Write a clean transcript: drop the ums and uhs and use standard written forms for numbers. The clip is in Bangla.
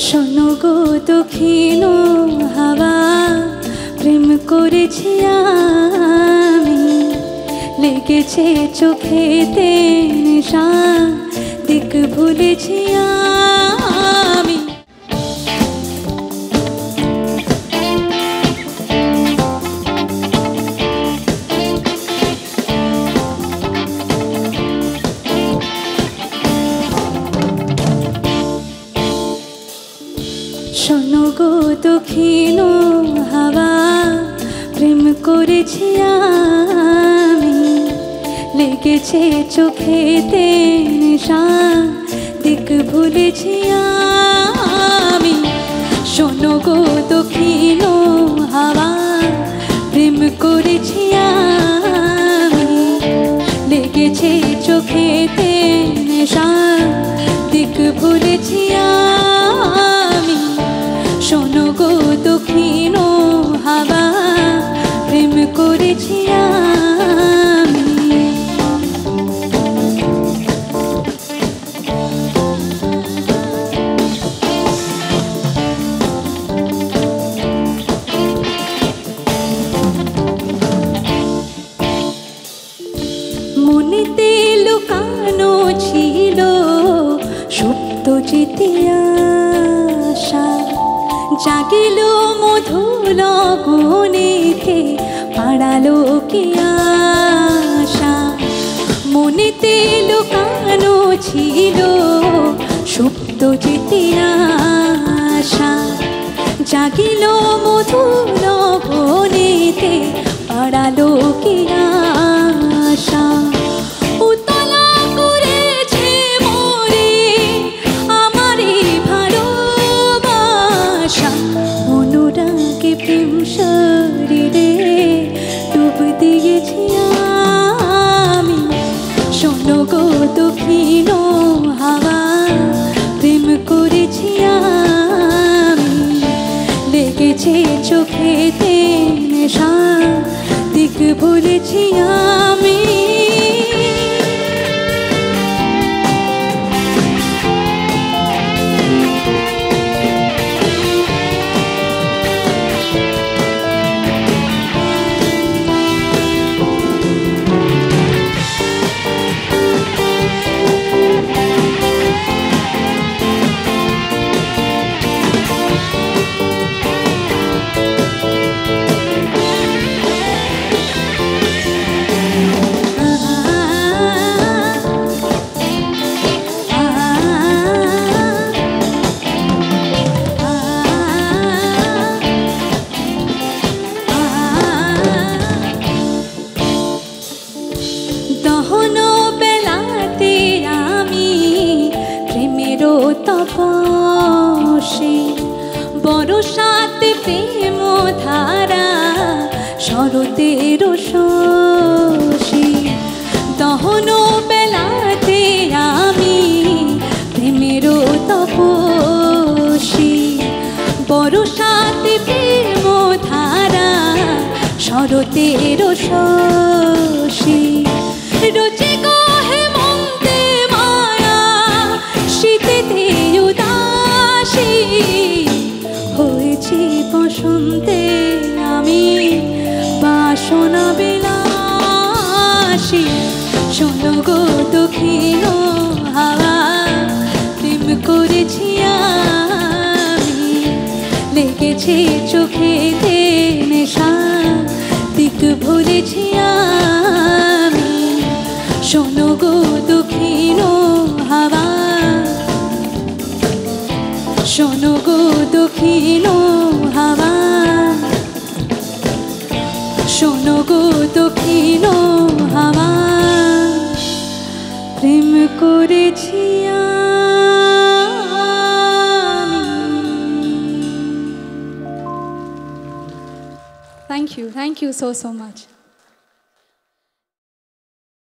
শোনো গো দক্ষিণ হাওয়া, প্রেম করেছি আমি, লেগেছে চোখেতে নেশা, দিক ভুলেছি আমি। শোনো গো দক্ষিণ হাওয়া, প্রেম করেছি আমি, লেগেছে চোখেতে নেশা, দিক ভুলেছি আমি। শোনো গো দক্ষিণ হাওয়া, প্রেম করেছি আমি, লেগেছে চোখেতে নেশা, দিক ভুলেছি আমি। শোনো গো দক্ষিণ হাওয়া, প্রেম করেছি আমি। মনেতে লুকানো ছিল সুপ্ত যেতে আশা, জাগিল মধুর গনেতে পাড়ালো কি আশা। মনেতে লুকানো ছিল সুপ্ত যেতে আশা, জাগিল মধুর গনেতে পাড়ালো কি আশা। প্রেম শরীরে ডুব দিয়েছি আমি। শোনো গো দক্ষিণ হাওয়া, প্রেম করেছি আমি, লেগেছে চোখেতে নেশা, দিক ভুলেছি আমি। তপসে বরসাতে প্রেম ধারা, শরতের শোষে দহন বেলাতে আমি প্রেমের তপসে। বরসাতে প্রেম ধারা, শরতের শোষে রোজে গো হেমন্তে মায়া, শীতেতে উদাসী হয়েছি বসন্তে আমি বাসনা বিলাসী। শোনো গো দক্ষিণ হাওয়া, প্রেম করেছি আমি, লেগেছে চোখেতে নেশা, দিক ভুলেছি আমি। শোনো গো দক্ষিণ হাওয়া, শোনো গো দক্ষিণ হাওয়া, শোনো গো দক্ষিণ হাওয়া, প্রেম করেছি আমি। Thank you so much.